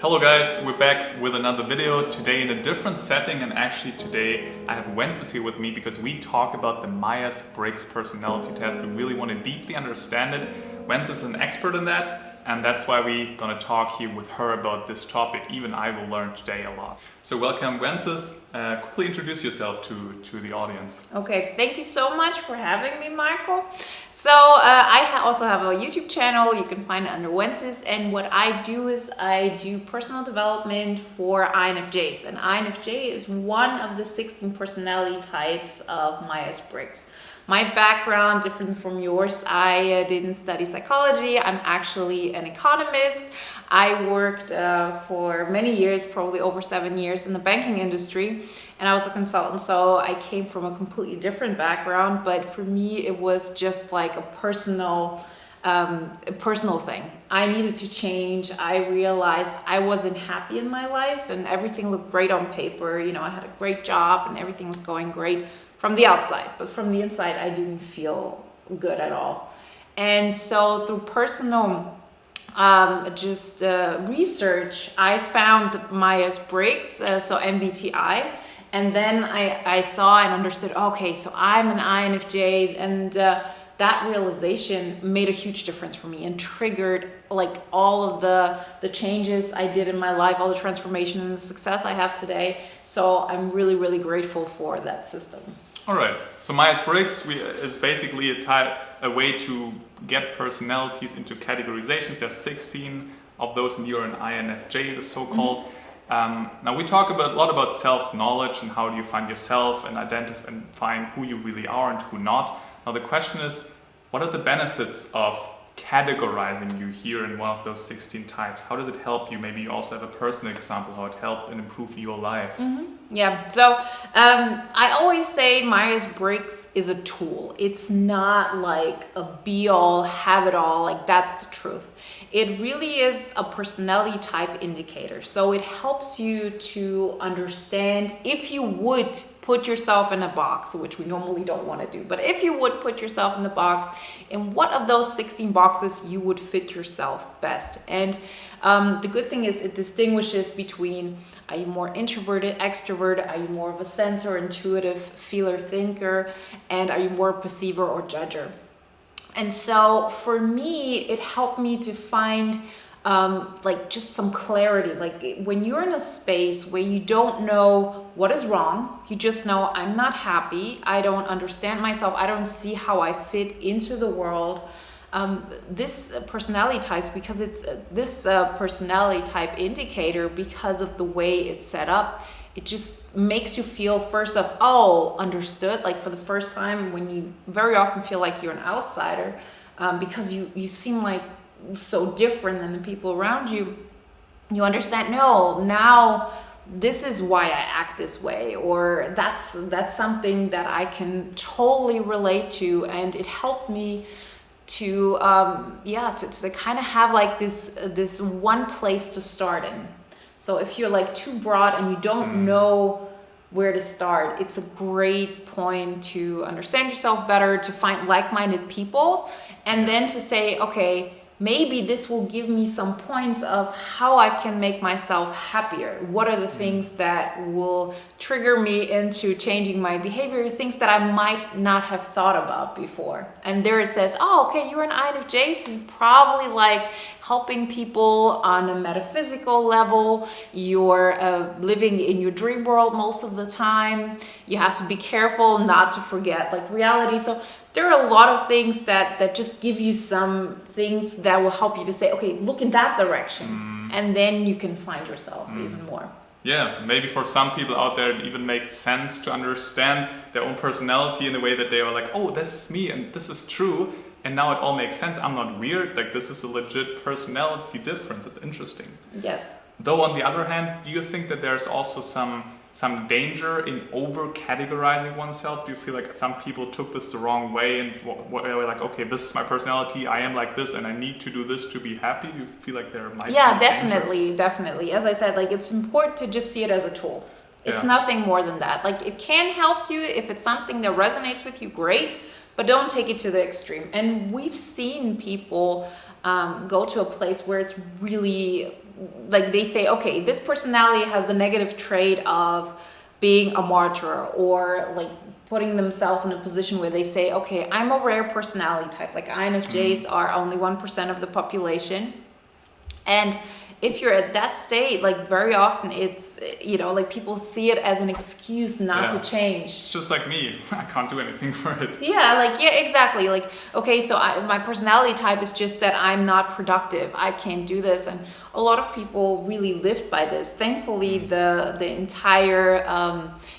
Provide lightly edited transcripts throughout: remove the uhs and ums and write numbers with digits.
Hello guys, we're back with another video today in a different setting, and actually today I have Wences here with me because we talk about the Myers Briggs Personality test. We really want to deeply understand it. Wences is an expert in that, and that's why we're gonna talk here with her about this topic. Even I will learn today a lot. So welcome Wences. Quickly introduce yourself to the audience. Okay, thank you so much for having me, Michael. So I also have a YouTube channel. You can find it under Wences, and what I do is I do personal development for INFJs, and INFJ is one of the 16 personality types of Myers Briggs. My background, different from yours, I didn't study psychology. I'm actually an economist. I worked for many years, probably over 7 years, in the banking industry, and I was a consultant. So I came from a completely different background, but for me, it was just like a personal thing. I needed to change. I realized I wasn't happy in my life, and everything looked great on paper. You know, I had a great job and everything was going great from the outside, but from the inside, I didn't feel good at all. And so through personal research, I found the Myers Briggs, so MBTI, and then I saw and understood, okay, so I'm an INFJ, and that realization made a huge difference for me and triggered like all of the changes I did in my life, all the transformation and the success I have today. So I'm really, really grateful for that system. All right, so Myers Briggs is basically a way to get personalities into categorizations. There's 16 of those, and you're an INFJ, the so-called. Now we talk a lot about self-knowledge and how do you find yourself and identifying who you really are and who not. Now the question is, what are the benefits of categorizing you here in one of those 16 types? How does it help you? Maybe you also have a personal example how it helped and improved your life. Yeah, so I always say Myers-Briggs is a tool. It's not like a be-all, have-it-all, like that's the truth. It really is a personality type indicator. So it helps you to understand, if you would put yourself in a box, which we normally don't want to do, but if you would put yourself in the box, in what of those 16 boxes you would fit yourself best. And the good thing is it distinguishes between, are you more introverted, extrovert, are you more of a sensor, intuitive, feeler, thinker, and are you more perceiver or judger? And so for me, it helped me to find like just some clarity. Like when you're in a space where you don't know what is wrong, you just know I'm not happy, I don't understand myself, I don't see how I fit into the world. This personality type, because it's this personality type indicator, because of the way it's set up, it just makes you feel first of, oh, understood. Like for the first time, when you very often feel like you're an outsider, because you seem like so different than the people around you, you understand, no, now this is why I act this way, or that's something that I can totally relate to. And it helped me to kind of have like this one place to start in. So if you're like too broad and you don't know where to start, it's a great point to understand yourself better, to find like-minded people, and then to say, okay, maybe this will give me some points of how I can make myself happier. What are the things that will trigger me into changing my behavior, things that I might not have thought about before. And there it says, oh, okay, you're an INFJ, so you probably like helping people on a metaphysical level. You're living in your dream world most of the time. You have to be careful not to forget like reality. So there are a lot of things that just give you some things that will help you to say, okay, look in that direction. And then you can find yourself even more. Yeah, maybe for some people out there, it even makes sense to understand their own personality in the way that they are like, oh, this is me and this is true. And now it all makes sense. I'm not weird. Like this is a legit personality difference. It's interesting. Yes. Though on the other hand, do you think that there's also some danger in over-categorizing oneself? Do you feel like some people took this the wrong way and were like, okay, this is my personality, I am like this, and I need to do this to be happy? Do you feel like there might be definitely. As I said, like it's important to just see it as a tool. It's nothing more than that. Like it can help you if it's something that resonates with you, great, but don't take it to the extreme. And we've seen people go to a place where it's really like they say, okay, this personality has the negative trait of being a martyr, or like putting themselves in a position where they say, okay, I'm a rare personality type. Like INFJs are only 1% of the population. And if you're at that state, like very often it's, you know, like people see it as an excuse not to change. It's just like me. I can't do anything for it. Yeah, like, yeah, exactly. Like, okay, so my personality type is just that I'm not productive. I can't do this. And a lot of people really lived by this. Thankfully, the entire,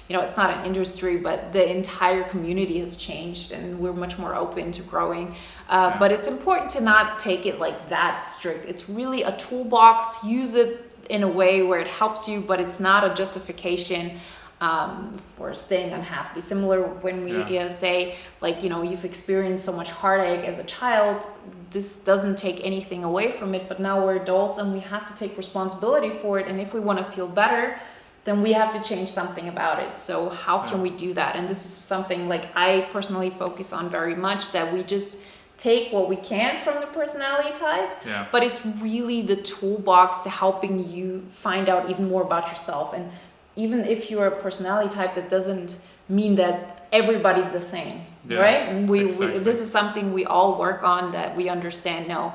you know, it's not an industry, but the entire community has changed, and we're much more open to growing. But it's important to not take it like that strict. It's really a toolbox. Use it in a way where it helps you, but it's not a justification for staying unhappy. Similar when we say, like, you know, you've experienced so much heartache as a child, this doesn't take anything away from it, but now we're adults and we have to take responsibility for it. And if we want to feel better, then we have to change something about it. So how can we do that? And this is something like I personally focus on very much, that we just take what we can from the personality type, but it's really the toolbox to helping you find out even more about yourself. And even if you're a personality type, that doesn't mean that everybody's the same, right? And we this is something we all work on, that we understand, no,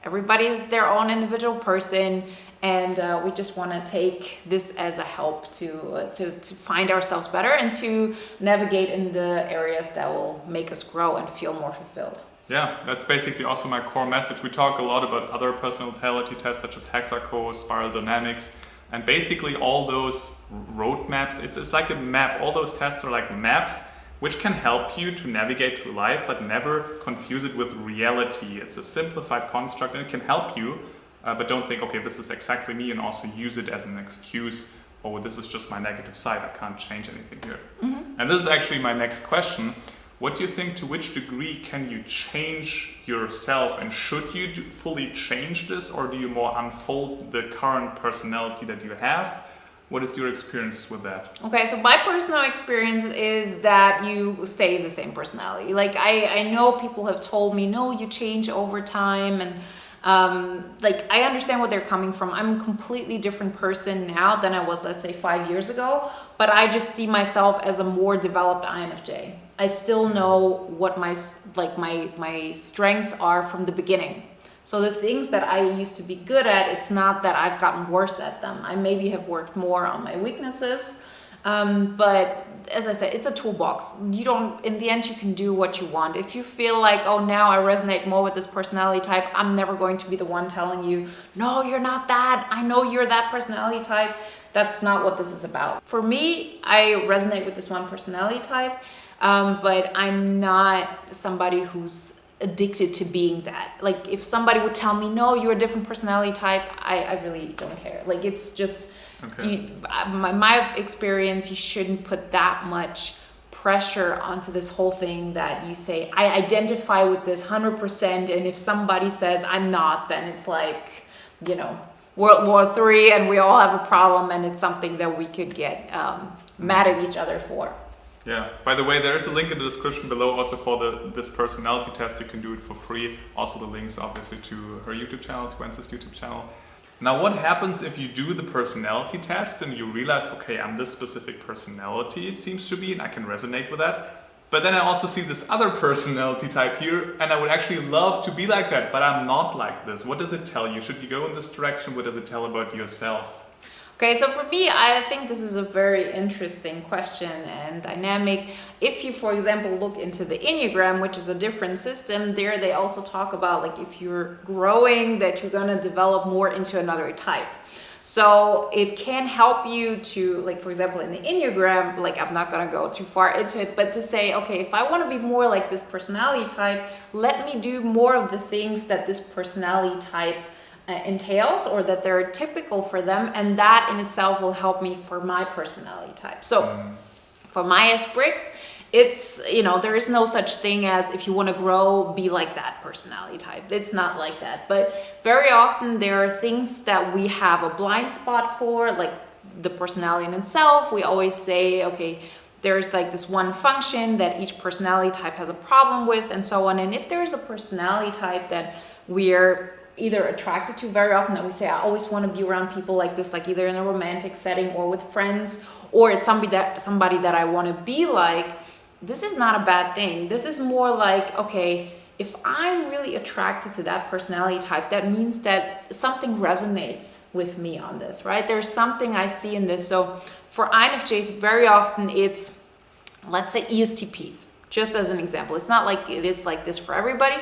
everybody is their own individual person, and we just want to take this as a help to find ourselves better and to navigate in the areas that will make us grow and feel more fulfilled. Yeah, that's basically also my core message. We talk a lot about other personality tests such as Hexaco, Spiral Dynamics, and basically all those roadmaps, it's like a map. All those tests are like maps which can help you to navigate through life, but never confuse it with reality. It's a simplified construct and it can help you, but don't think, okay, this is exactly me, and also use it as an excuse, oh, this is just my negative side, I can't change anything here. And this is actually my next question. What do you think, to which degree can you change yourself, and should you fully change this, or do you more unfold the current personality that you have? What is your experience with that? Okay, so my personal experience is that you stay the same personality. Like I know people have told me, no, you change over time, and like I understand what they're coming from. I'm a completely different person now than I was, let's say, 5 years ago, but I just see myself as a more developed INFJ. I still know what my strengths are from the beginning. So the things that I used to be good at, it's not that I've gotten worse at them. I maybe have worked more on my weaknesses. But as I said, it's a toolbox. You don't, in the end, you can do what you want. If you feel like, oh, now I resonate more with this personality type, I'm never going to be the one telling you, no, you're not that. I know you're that personality type. That's not what this is about. For me, I resonate with this one personality type. But I'm not somebody who's addicted to being that. Like if somebody would tell me, no, you're a different personality type, I really don't care. Like it's just, my experience, you shouldn't put that much pressure onto this whole thing that you say, I identify with this 100%. And if somebody says I'm not, then it's like, you know, World War III and we all have a problem, and it's something that we could get mad at each other for. Yeah, by the way, there is a link in the description below also for this personality test. You can do it for free. Also the links obviously to her YouTube channel, to Wence's YouTube channel. Now what happens if you do the personality test and you realize, okay, I'm this specific personality, it seems to be, and I can resonate with that. But then I also see this other personality type here, and I would actually love to be like that, but I'm not like this. What does it tell you? Should you go in this direction? What does it tell about yourself? Okay, so for me, I think this is a very interesting question and dynamic. If you, for example, look into the Enneagram, which is a different system, there they also talk about like if you're growing, that you're gonna develop more into another type. So it can help you to, like, for example, in the Enneagram, like I'm not gonna go too far into it, but to say, okay, if I wanna be more like this personality type, let me do more of the things that this personality type entails, or that they're typical for them, and that in itself will help me for my personality type. So for Myers Briggs, it's, you know, there is no such thing as if you want to grow, be like that personality type. It's not like that. But very often there are things that we have a blind spot for, like the personality in itself. We always say, okay, there's like this one function that each personality type has a problem with, and so on. And if there's a personality type that we're either attracted to. Very often that we say, I always want to be around people like this, like either in a romantic setting or with friends, or it's somebody that I want to be like. This is not a bad thing. This is more like, okay, if I'm really attracted to that personality type, that means that something resonates with me on this, right? There's something I see in this. So for INFJs, very often it's, let's say, ESTPs, just as an example. It's not like it is like this for everybody,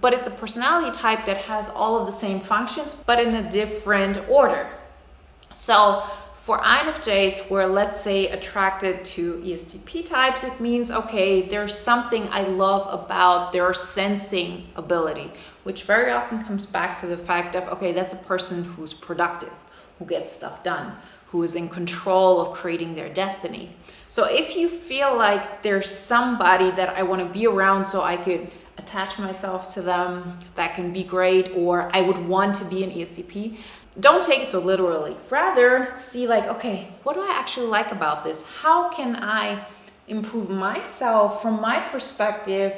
but it's a personality type that has all of the same functions, but in a different order. So for INFJs, who are, let's say, attracted to ESTP types, it means, okay, there's something I love about their sensing ability, which very often comes back to the fact of, okay, that's a person who's productive, who gets stuff done, who is in control of creating their destiny. So if you feel like there's somebody that I want to be around so I could attach myself to them, that can be great, or I would want to be an ESTP, don't take it so literally. Rather see like, okay, what do I actually like about this? How can I improve myself from my perspective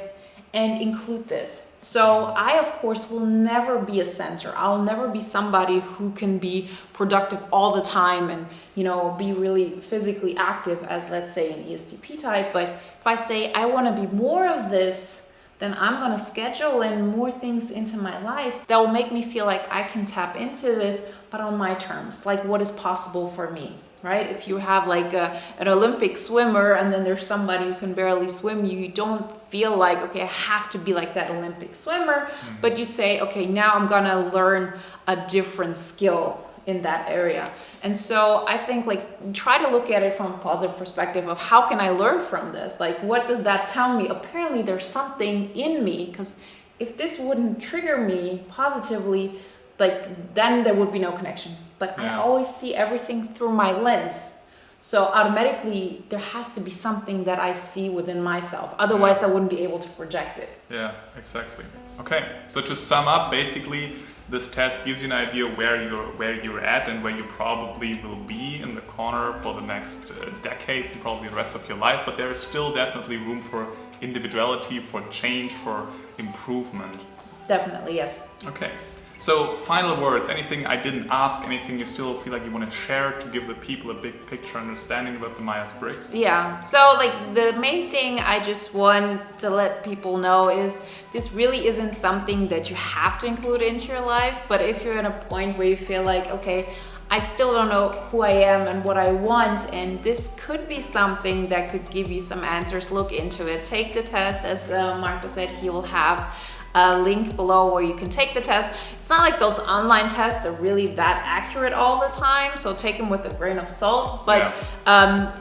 and include this? So I, of course, will never be a sensor. I'll never be somebody who can be productive all the time and, you know, be really physically active as, let's say, an ESTP type. But if I say I want to be more of this, then I'm going to schedule in more things into my life that will make me feel like I can tap into this, but on my terms, like what is possible for me, right? If you have like an Olympic swimmer and then there's somebody who can barely swim, you don't feel like, okay, I have to be like that Olympic swimmer, but you say, okay, now I'm going to learn a different skill in that area. And so I think like try to look at it from a positive perspective of how can I learn from this? Like what does that tell me? Apparently there's something in me, because if this wouldn't trigger me positively, like then there would be no connection. But I always see everything through my lens. So automatically there has to be something that I see within myself. Otherwise I wouldn't be able to project it. Yeah, exactly. Okay, so to sum up, basically this test gives you an idea where you're at and where you probably will be in the corner for the next decades and probably the rest of your life, but there is still definitely room for individuality, for change, for improvement. Definitely, yes. Okay. So final words, anything I didn't ask, anything you still feel like you want to share to give the people a big picture understanding about the Myers-Briggs? Yeah, so like the main thing I just want to let people know is this really isn't something that you have to include into your life, but if you're at a point where you feel like, okay, I still don't know who I am and what I want, and this could be something that could give you some answers, look into it. Take the test, as Marco said, he will have a link below where you can take the test. It's not like those online tests are really that accurate all the time, so take them with a grain of salt, but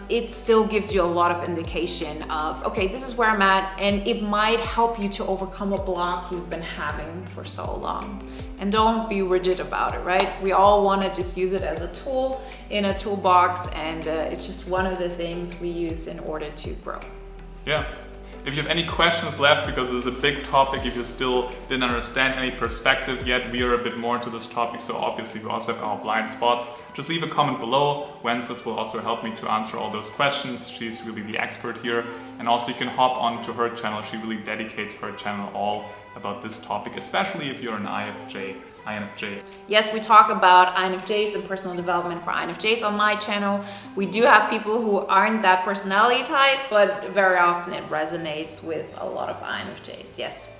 it still gives you a lot of indication of, okay, this is where I'm at, and it might help you to overcome a block you've been having for so long. And don't be rigid about it, right? We all want to just use it as a tool in a toolbox, and it's just one of the things we use in order to grow. Yeah. If you have any questions left, because it's a big topic, if you still didn't understand any perspective yet, we are a bit more into this topic, so obviously we also have our blind spots. Just leave a comment below. Wences will also help me to answer all those questions. She's really the expert here. And also you can hop onto her channel. She really dedicates her channel all about this topic, especially if you're an INFJ. Yes, we talk about INFJs and personal development for INFJs on my channel. We do have people who aren't that personality type, but very often it resonates with a lot of INFJs, yes.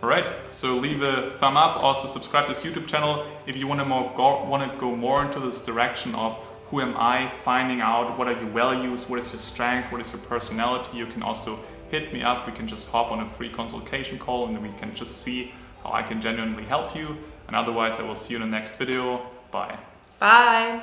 Alright, so leave a thumb up, also subscribe to this YouTube channel if you want to go more into this direction of who am I, finding out what are your values, what is your strength, what is your personality. You can also hit me up, we can just hop on a free consultation call and we can just see how I can genuinely help you. And otherwise, I will see you in the next video. Bye. Bye.